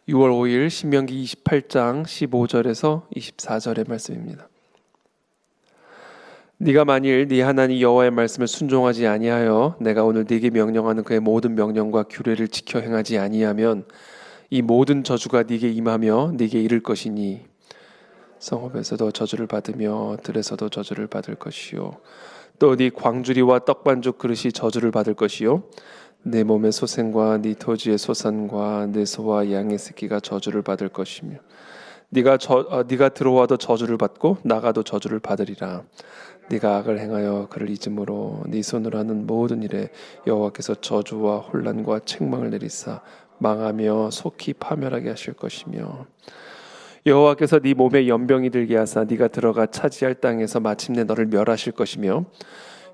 6월 5일 신명기 28장 15절에서 24절의 말씀입니다. 네가 만일 네 하나님 여호와의 말씀을 순종하지 아니하여 내가 오늘 네게 명령하는 그의 모든 명령과 규례를 지켜 행하지 아니하면 이 모든 저주가 네게 임하며 네게 이를 것이니 성읍에서도 저주를 받으며 들에서도 저주를 받을 것이요 또 네 광주리와 떡반죽 그릇이 저주를 받을 것이요 내 몸의 소생과 네 토지의 소산과 내 소와 양의 새끼가 저주를 받을 것이며 네가 들어와도 저주를 받고 나가도 저주를 받으리라. 네가 악을 행하여 그를 잊음으로 네 손으로 하는 모든 일에 여호와께서 저주와 혼란과 책망을 내리사 망하며 속히 파멸하게 하실 것이며 여호와께서 네 몸에 연병이 들게 하사 네가 들어가 차지할 땅에서 마침내 너를 멸하실 것이며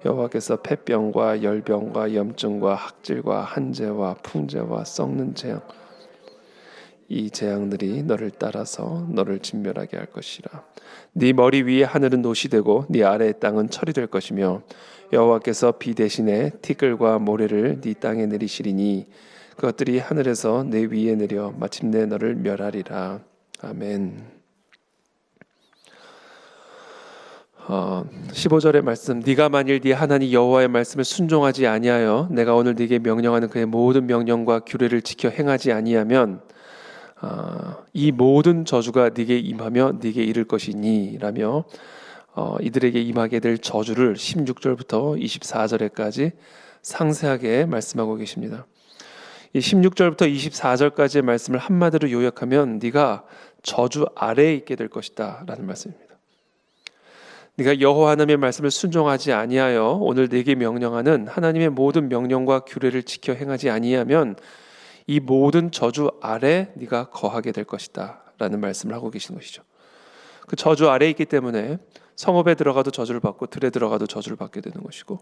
여호와께서 폐병과 열병과 염증과 학질과 한재와 풍재와 썩는 재앙 이 재앙들이 너를 따라서 너를 진멸하게 할 것이라. 네 머리 위에 하늘은 노시 되고 네 아래의 땅은 철이 될 것이며 여호와께서 비 대신에 티끌과 모래를 네 땅에 내리시리니 그것들이 하늘에서 내 위에 내려 마침내 너를 멸하리라. 아멘. 15절의 말씀, 네가 만일 네 하나님 여호와의 말씀을 순종하지 아니하여 내가 오늘 네게 명령하는 그의 모든 명령과 규례를 지켜 행하지 아니하면 이 모든 저주가 네게 임하며 네게 이를 것이니 라며 이들에게 임하게 될 저주를 16절부터 24절에까지 상세하게 말씀하고 계십니다. 이 16절부터 24절까지의 말씀을 한마디로 요약하면 네가 저주 아래에 있게 될 것이다 라는 말씀입니다. 네가 여호와 하나님의 말씀을 순종하지 아니하여 오늘 네게 명령하는 하나님의 모든 명령과 규례를 지켜 행하지 아니하면 이 모든 저주 아래 네가 거하게 될 것이다 라는 말씀을 하고 계신 것이죠. 그 저주 아래에 있기 때문에 성읍에 들어가도 저주를 받고 들에 들어가도 저주를 받게 되는 것이고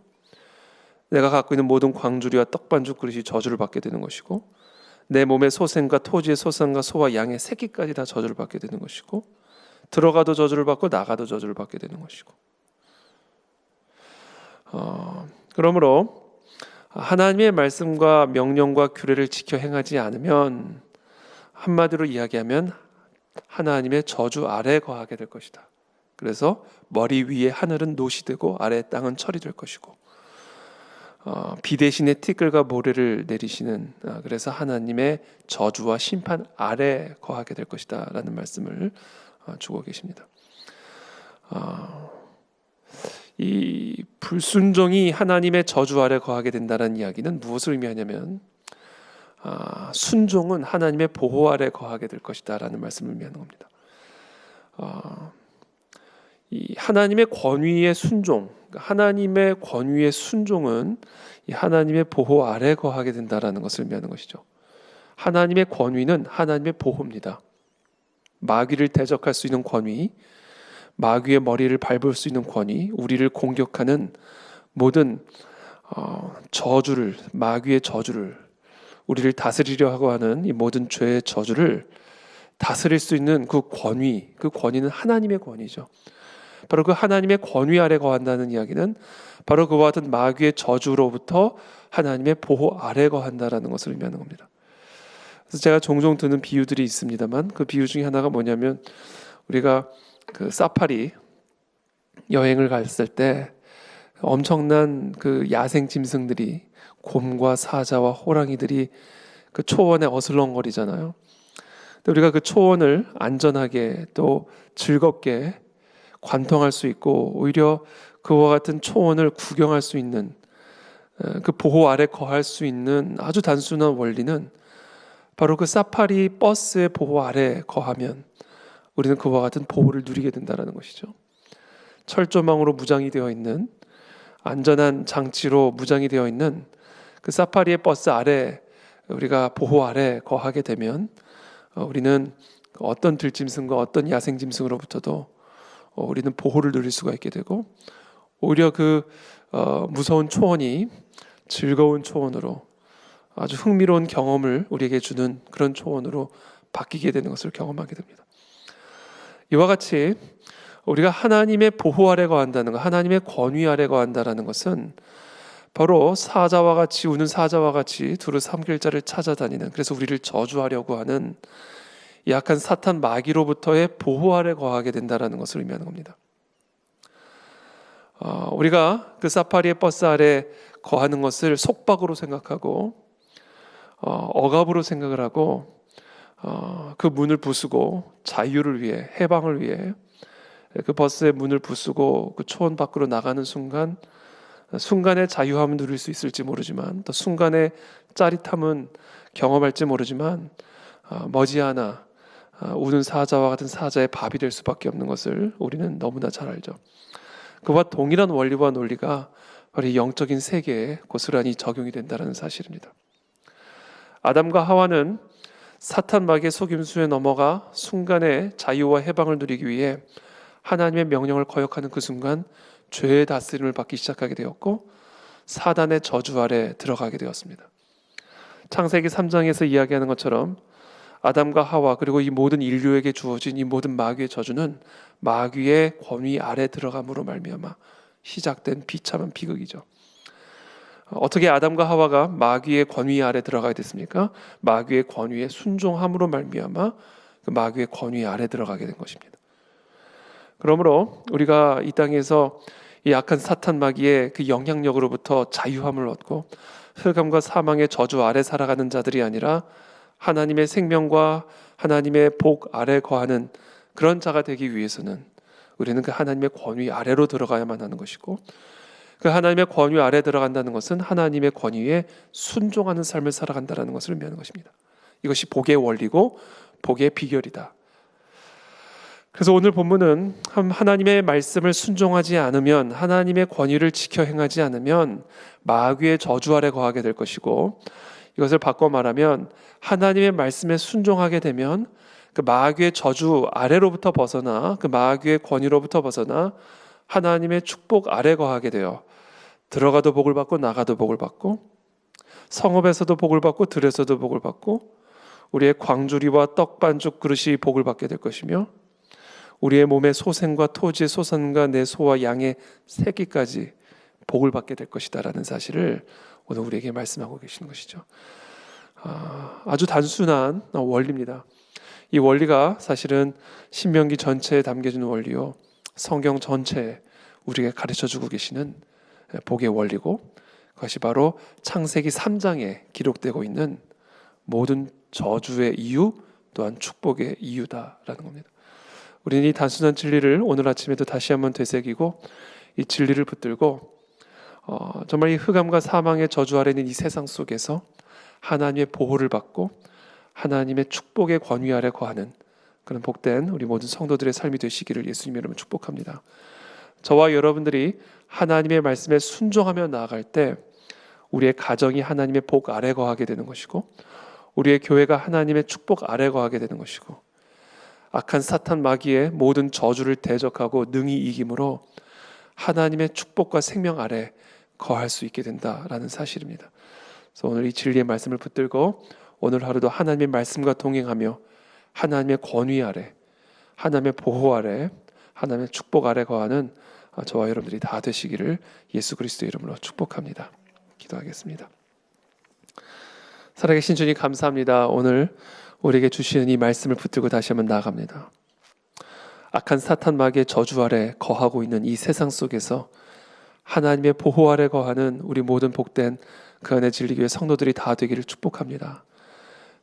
내가 갖고 있는 모든 광주리와 떡반죽 그릇이 저주를 받게 되는 것이고 내 몸의 소생과 토지의 소산과 소와 양의 새끼까지 다 저주를 받게 되는 것이고 들어가도 저주를 받고 나가도 저주를 받게 되는 것이고 그러므로 하나님의 말씀과 명령과 규례를 지켜 행하지 않으면 한마디로 이야기하면 하나님의 저주 아래에 거하게 될 것이다. 그래서 머리 위에 하늘은 노시 되고 아래 땅은 철이 될 것이고 비 대신에 티끌과 모래를 내리시는 그래서 하나님의 저주와 심판 아래에 거하게 될 것이다 라는 말씀을 주고 계십니다. 이 불순종이 하나님의 저주 아래 거하게 된다는 이야기는 무엇을 의미하냐면 순종은 하나님의 보호 아래 거하게 될 것이다 라는 말씀을 의미하는 겁니다. 이 하나님의 권위의 순종, 하나님의 권위의 순종은 이 하나님의 보호 아래 거하게 된다라는 것을 의미하는 것이죠. 하나님의 권위는 하나님의 보호입니다. 마귀를 대적할 수 있는 권위, 마귀의 머리를 밟을 수 있는 권위, 우리를 공격하는 모든 저주를, 마귀의 저주를, 우리를 다스리려 하고 하는 이 모든 죄의 저주를 다스릴 수 있는 그 권위는 하나님의 권위죠. 바로 그 하나님의 권위 아래 거한다는 이야기는 바로 그와 같은 마귀의 저주로부터 하나님의 보호 아래 거한다라는 것을 의미하는 겁니다. 그래서 제가 종종 드는 비유들이 있습니다만 그 비유 중에 하나가 뭐냐면 우리가 그 사파리 여행을 갔을 때 엄청난 그 야생 짐승들이 곰과 사자와 호랑이들이 그 초원에 어슬렁거리잖아요. 근데 우리가 그 초원을 안전하게 또 즐겁게 관통할 수 있고 오히려 그와 같은 초원을 구경할 수 있는 그 보호 아래 거할 수 있는 아주 단순한 원리는 바로 그 사파리 버스의 보호 아래 거하면 우리는 그와 같은 보호를 누리게 된다는 것이죠. 철조망으로 무장이 되어 있는 안전한 장치로 무장이 되어 있는 그 사파리의 버스 아래 우리가 보호 아래 거하게 되면 우리는 어떤 들짐승과 어떤 야생짐승으로부터도 우리는 보호를 누릴 수가 있게 되고 오히려 그 무서운 초원이 즐거운 초원으로 아주 흥미로운 경험을 우리에게 주는 그런 초원으로 바뀌게 되는 것을 경험하게 됩니다. 이와 같이 우리가 하나님의 보호 아래 거한다는 것, 하나님의 권위 아래 거한다는 것은 바로 우는 사자와 같이 두루 삼킬 자를 찾아다니는, 그래서 우리를 저주하려고 하는 약한 사탄 마귀로부터의 보호 아래 거하게 된다는 것을 의미하는 겁니다. 우리가 그 사파리의 버스 아래 거하는 것을 속박으로 생각하고 억압으로 생각을 하고 그 문을 부수고 자유를 위해, 해방을 위해 그 버스의 문을 부수고 그 초원 밖으로 나가는 순간의 자유함은 누릴 수 있을지 모르지만, 또 순간의 짜릿함은 경험할지 모르지만 머지않아 우는 사자와 같은 사자의 밥이 될 수밖에 없는 것을 우리는 너무나 잘 알죠. 그와 동일한 원리와 논리가 바로 이 영적인 세계에 고스란히 적용이 된다는 사실입니다. 아담과 하와는 사탄 마귀의 속임수에 넘어가 순간의 자유와 해방을 누리기 위해 하나님의 명령을 거역하는 그 순간 죄의 다스림을 받기 시작하게 되었고 사단의 저주 아래 들어가게 되었습니다. 창세기 3장에서 이야기하는 것처럼 아담과 하와 그리고 이 모든 인류에게 주어진 이 모든 마귀의 저주는 마귀의 권위 아래 들어감으로 말미암아 시작된 비참한 비극이죠. 어떻게 아담과 하와가 마귀의 권위 아래 들어가게 됐습니까? 마귀의 권위에 순종함으로 말미암아 그 마귀의 권위 아래 들어가게 된 것입니다. 그러므로 우리가 이 땅에서 이 악한 사탄 마귀의 그 영향력으로부터 자유함을 얻고 흑암과 사망의 저주 아래 살아가는 자들이 아니라 하나님의 생명과 하나님의 복 아래 거하는 그런 자가 되기 위해서는 우리는 그 하나님의 권위 아래로 들어가야만 하는 것이고, 그 하나님의 권위 아래 들어간다는 것은 하나님의 권위에 순종하는 삶을 살아간다는 것을 의미하는 것입니다. 이것이 복의 원리고 복의 비결이다. 그래서 오늘 본문은 하나님의 말씀을 순종하지 않으면, 하나님의 권위를 지켜 행하지 않으면 마귀의 저주 아래 거하게 될 것이고, 이것을 바꿔 말하면 하나님의 말씀에 순종하게 되면 그 마귀의 저주 아래로부터 벗어나, 그 마귀의 권위로부터 벗어나 하나님의 축복 아래 거하게 되어 들어가도 복을 받고 나가도 복을 받고 성읍에서도 복을 받고 들에서도 복을 받고 우리의 광주리와 떡반죽 그릇이 복을 받게 될 것이며 우리의 몸의 소생과 토지의 소산과 내 소와 양의 새끼까지 복을 받게 될 것이다 라는 사실을 오늘 우리에게 말씀하고 계시는 것이죠. 아주 단순한 원리입니다. 이 원리가 사실은 신명기 전체에 담겨진 원리요, 성경 전체에 우리에게 가르쳐주고 계시는 복의 원리고, 그것이 바로 창세기 3장에 기록되고 있는 모든 저주의 이유 또한 축복의 이유다라는 겁니다. 우리는 이 단순한 진리를 오늘 아침에도 다시 한번 되새기고 이 진리를 붙들고 정말 이 흑암과 사망의 저주 아래 있는 이 세상 속에서 하나님의 보호를 받고 하나님의 축복의 권위 아래 거하는 그런 복된 우리 모든 성도들의 삶이 되시기를 예수님 이름으로 축복합니다. 저와 여러분들이 하나님의 말씀에 순종하며 나아갈 때 우리의 가정이 하나님의 복 아래 거하게 되는 것이고, 우리의 교회가 하나님의 축복 아래 거하게 되는 것이고, 악한 사탄 마귀의 모든 저주를 대적하고 능히 이김으로 하나님의 축복과 생명 아래 거할 수 있게 된다라는 사실입니다. 그래서 오늘 이 진리의 말씀을 붙들고 오늘 하루도 하나님의 말씀과 동행하며 하나님의 권위 아래, 하나님의 보호 아래, 하나님의 축복 아래 거하는 저와 여러분들이 다 되시기를 예수 그리스도의 이름으로 축복합니다. 기도하겠습니다. 살아계신 주님 감사합니다. 오늘 우리에게 주시는 이 말씀을 붙들고 다시 한번 나아갑니다. 악한 사탄 마귀의 저주 아래 거하고 있는 이 세상 속에서 하나님의 보호 아래 거하는 우리 모든 복된 그 안에 진리교회 성도들이 다 되기를 축복합니다.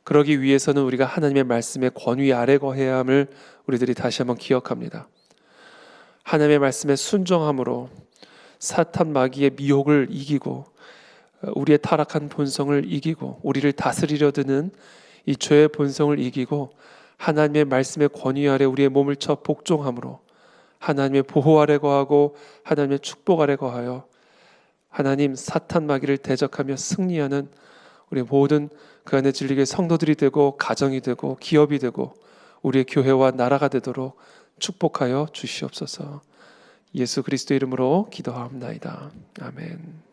그러기 위해서는 우리가 하나님의 말씀의 권위 아래 거해야 함을 우리들이 다시 한번 기억합니다. 하나님의 말씀에 순종함으로 사탄 마귀의 미혹을 이기고 우리의 타락한 본성을 이기고 우리를 다스리려 드는 이 죄의 본성을 이기고 하나님의 말씀의 권위 아래 우리의 몸을 쳐 복종함으로 하나님의 보호 아래 거하고 하나님의 축복 아래 거하여 하나님 사탄 마귀를 대적하며 승리하는 우리 모든 그 안에 진리교회 성도들이 되고 가정이 되고 기업이 되고 우리의 교회와 나라가 되도록 축복하여 주시옵소서. 예수 그리스도 이름으로 기도하옵나이다. 아멘.